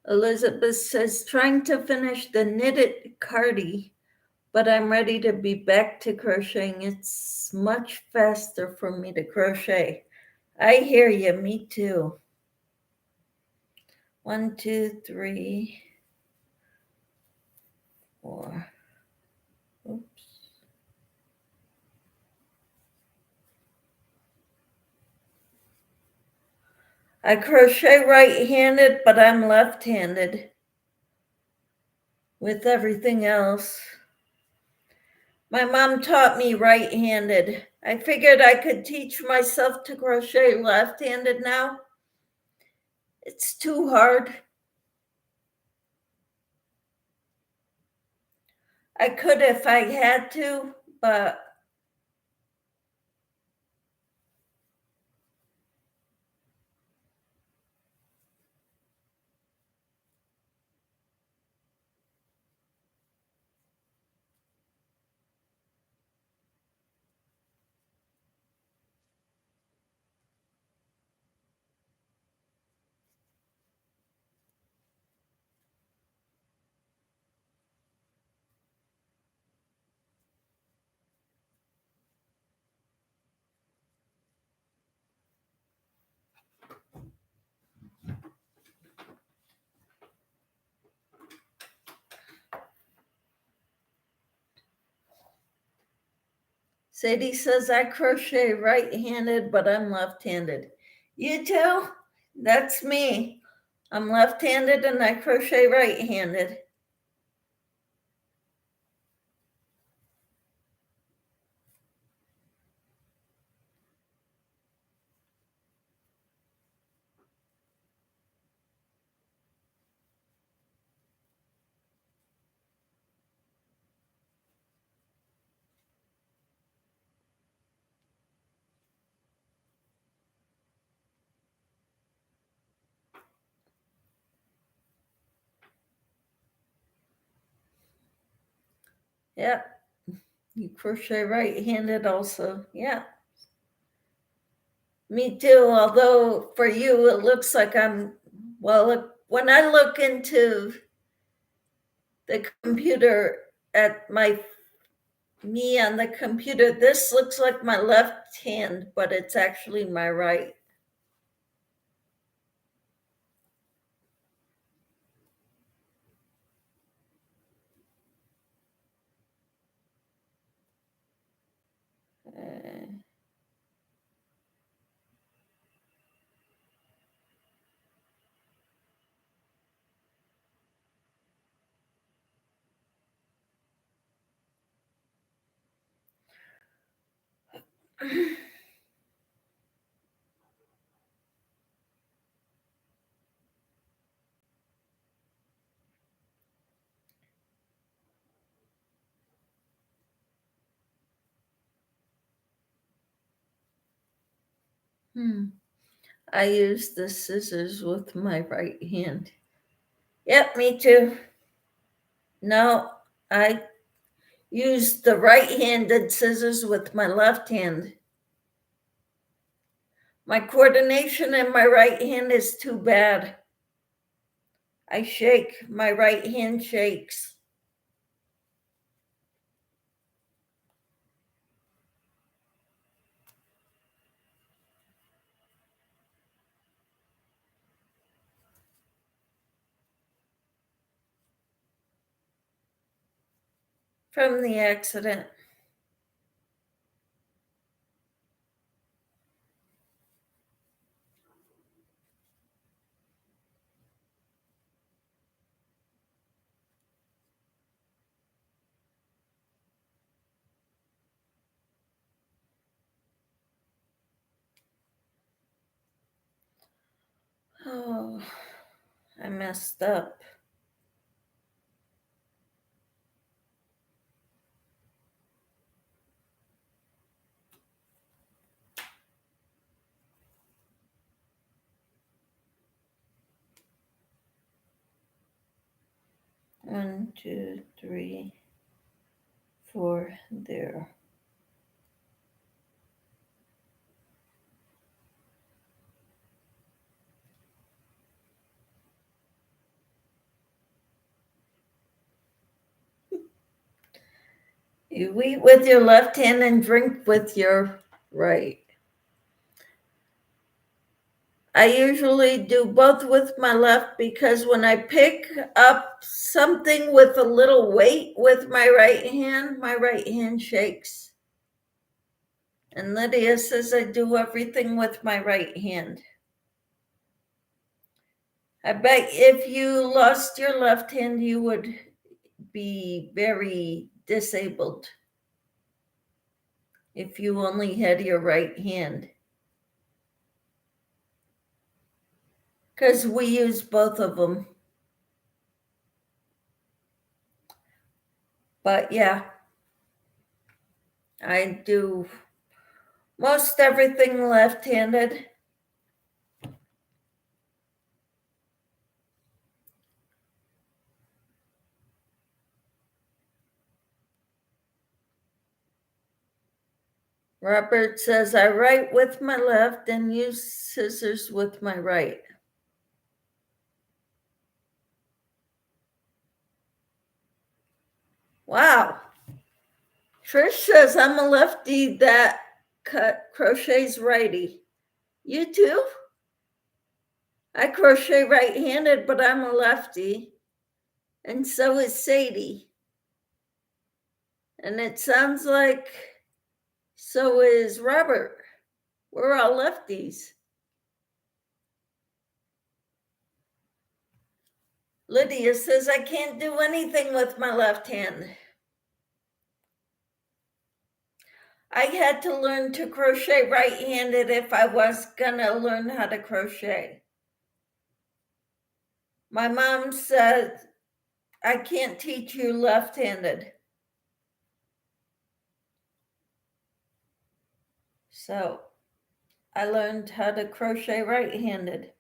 Elizabeth says, trying to finish the knitted cardi, but I'm ready to be back to crocheting. It's much faster for me to crochet. I hear you, me too. 1, 2, 3, 4. Oops. I crochet right-handed, but I'm left-handed with everything else. My mom taught me right-handed. I figured I could teach myself to crochet left-handed now. It's too hard. I could if I had to, but Sadie says I crochet right-handed, but I'm left-handed. You too? That's me. I'm left-handed and I crochet right-handed. Yep. You crochet right-handed also. Yeah. Me too. Although for you, it looks like when I look into the computer at me on the computer, this looks like my left hand, but it's actually my right. Uh, I use the scissors with my right hand. Yep, me too. No, I use the right-handed scissors with my left hand. My coordination in my right hand is too bad. I shake. My right hand shakes. From the accident. Oh, I messed up. One, two, three, four, there. You eat with your left hand and drink with your right. I usually do both with my left because when I pick up something with a little weight with my right hand shakes. And Lydia says I do everything with my right hand. I bet if you lost your left hand, you would be very disabled if you only had your right hand. Because we use both of them. But yeah, I do most everything left-handed. Robert says I write with my left and use scissors with my right. Wow. Trish says I'm a lefty that crochets righty. You too? I crochet right-handed, but I'm a lefty. And so is Sadie. And it sounds like So is Robert. We're all lefties. Lydia says, I can't do anything with my left hand. I had to learn to crochet right-handed if I was gonna learn how to crochet. My mom said, I can't teach you left-handed. So I learned how to crochet right-handed.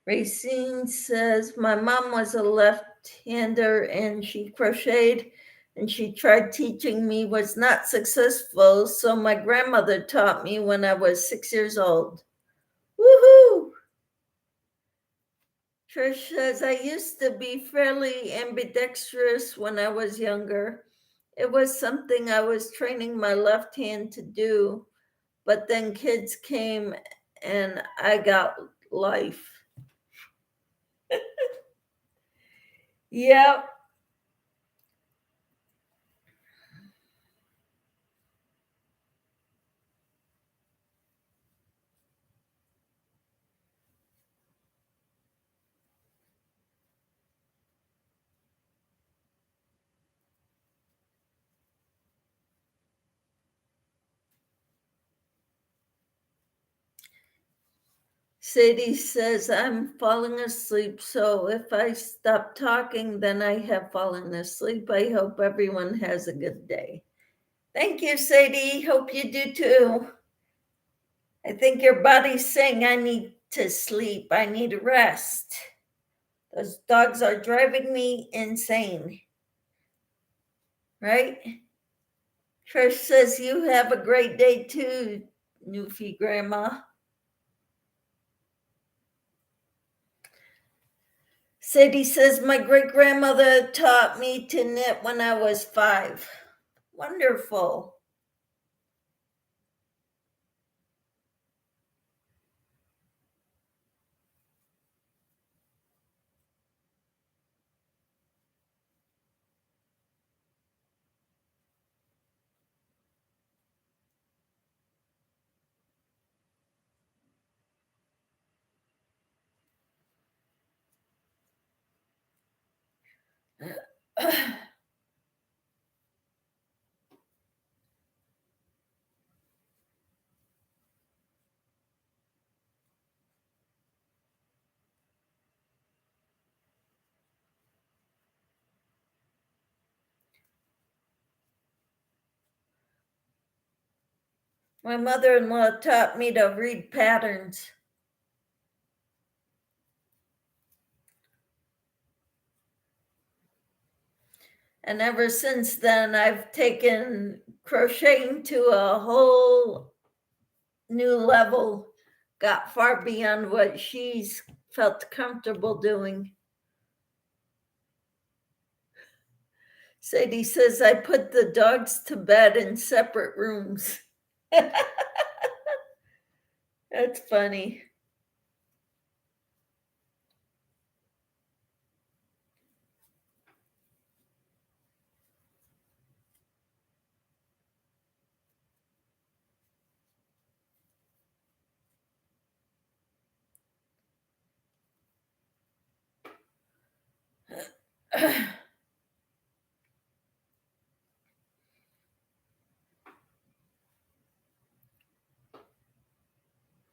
Racine says, my mom was a left-hander and she crocheted and she tried teaching me, was not successful. So my grandmother taught me when I was 6 years old. Woohoo! Trish says, I used to be fairly ambidextrous when I was younger. It was something I was training my left hand to do, but then kids came and I got life. Yep. Sadie says, I'm falling asleep, so if I stop talking, then I have fallen asleep. I hope everyone has a good day. Thank you, Sadie. Hope you do too. I think your body's saying, I need to sleep. I need rest. Those dogs are driving me insane. Right? Trish says, you have a great day too, Newfie Grandma. Sadie says, my great grandmother taught me to knit when I was 5. Wonderful. My mother-in-law taught me to read patterns. And ever since then, I've taken crocheting to a whole new level, got far beyond what she's felt comfortable doing. Sadie says, I put the dogs to bed in separate rooms. That's funny.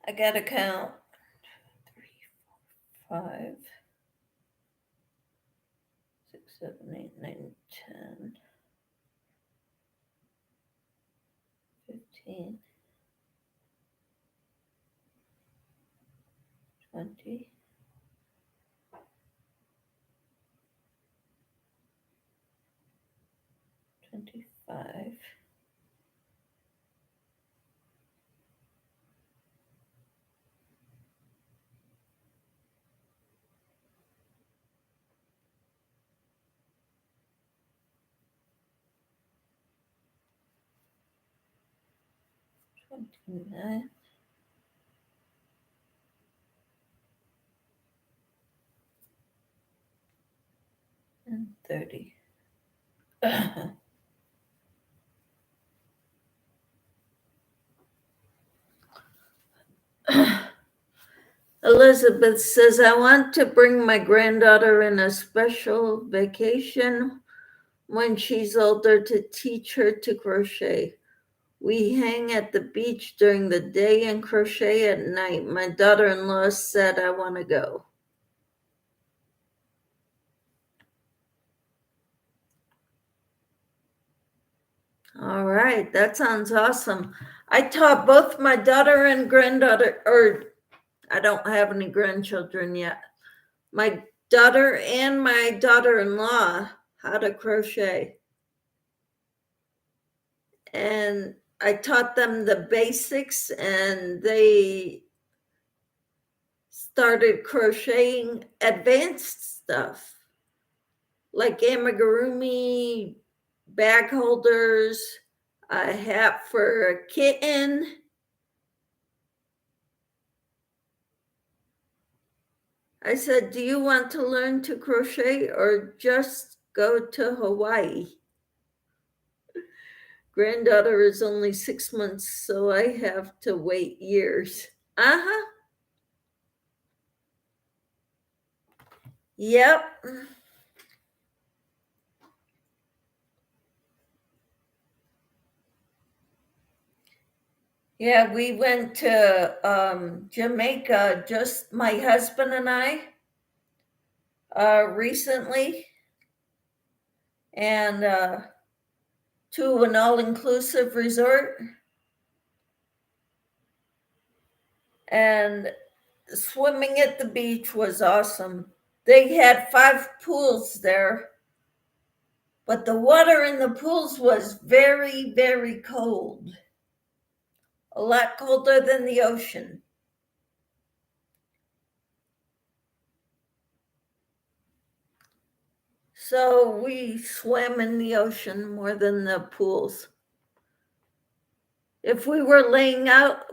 I gotta count 3, 4, 5, 6, 7, 8, 9, 10, 15, 20, 25. 29 and 30. Elizabeth says, I want to bring my granddaughter in a special vacation when she's older to teach her to crochet. We hang at the beach during the day and crochet at night. My daughter-in-law said I want to go. All right, that sounds awesome. I taught both my daughter and granddaughter, or I don't have any grandchildren yet. My daughter and my daughter-in-law how to crochet. And I taught them the basics, and they started crocheting advanced stuff like amigurumi, bag holders, a hat for a kitten. I said, do you want to learn to crochet or just go to Hawaii? Granddaughter is only 6 months, so I have to wait years. Uh-huh. Yep. Yeah, we went to Jamaica, just my husband and I, recently, and to an all-inclusive resort. And swimming at the beach was awesome. They had 5 pools there, but the water in the pools was very, very cold. A lot colder than the ocean. So we swam in the ocean more than the pools. If we were laying out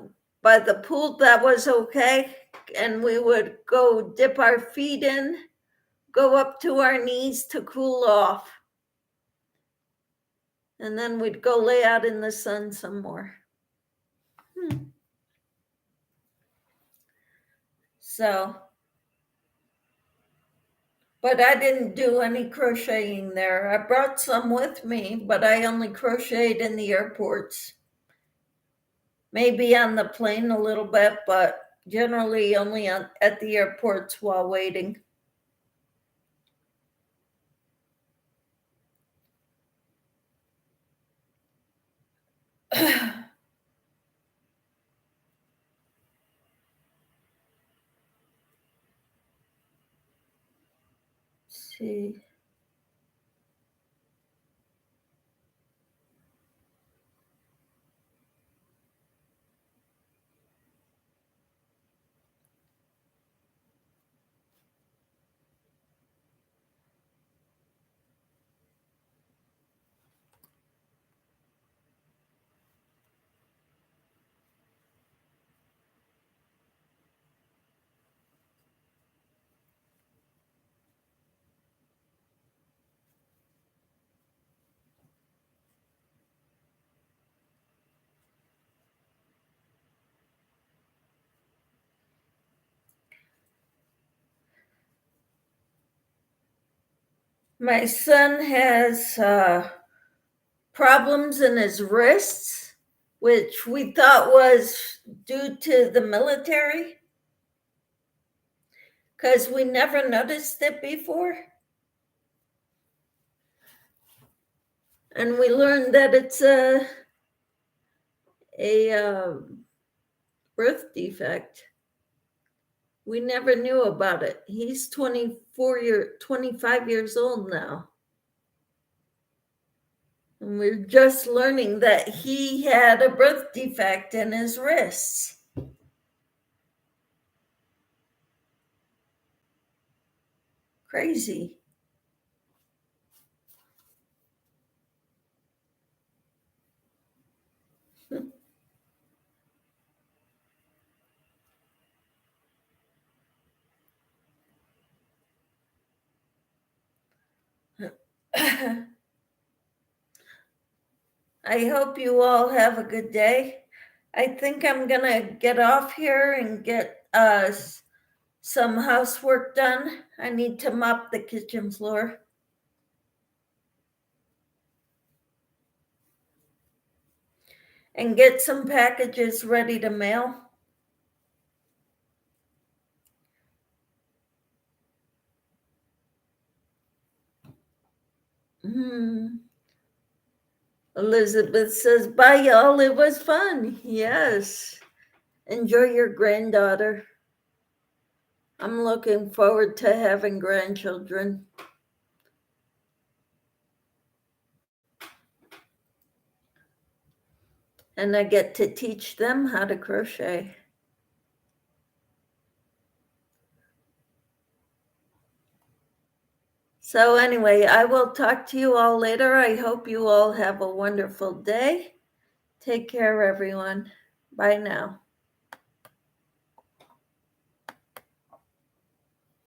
by the pool, that was okay. And we would go dip our feet in, go up to our knees to cool off. And then we'd go lay out in the sun some more. So, but I didn't do any crocheting there. I brought some with me, but I only crocheted in the airports. Maybe on the plane a little bit, but generally only at the airports while waiting. See. My son has problems in his wrists, which we thought was due to the military, because we never noticed it before. And we learned that it's a birth defect. We never knew about it. He's 25 years old now. And we're just learning that he had a birth defect in his wrists. Crazy. I hope you all have a good day. I think I'm gonna get off here and get some housework done. I need to mop the kitchen floor. And get some packages ready to mail. Elizabeth says, bye, y'all. It was fun. Yes. Enjoy your granddaughter. I'm looking forward to having grandchildren. And I get to teach them how to crochet. So anyway, I will talk to you all later. I hope you all have a wonderful day. Take care, everyone. Bye now.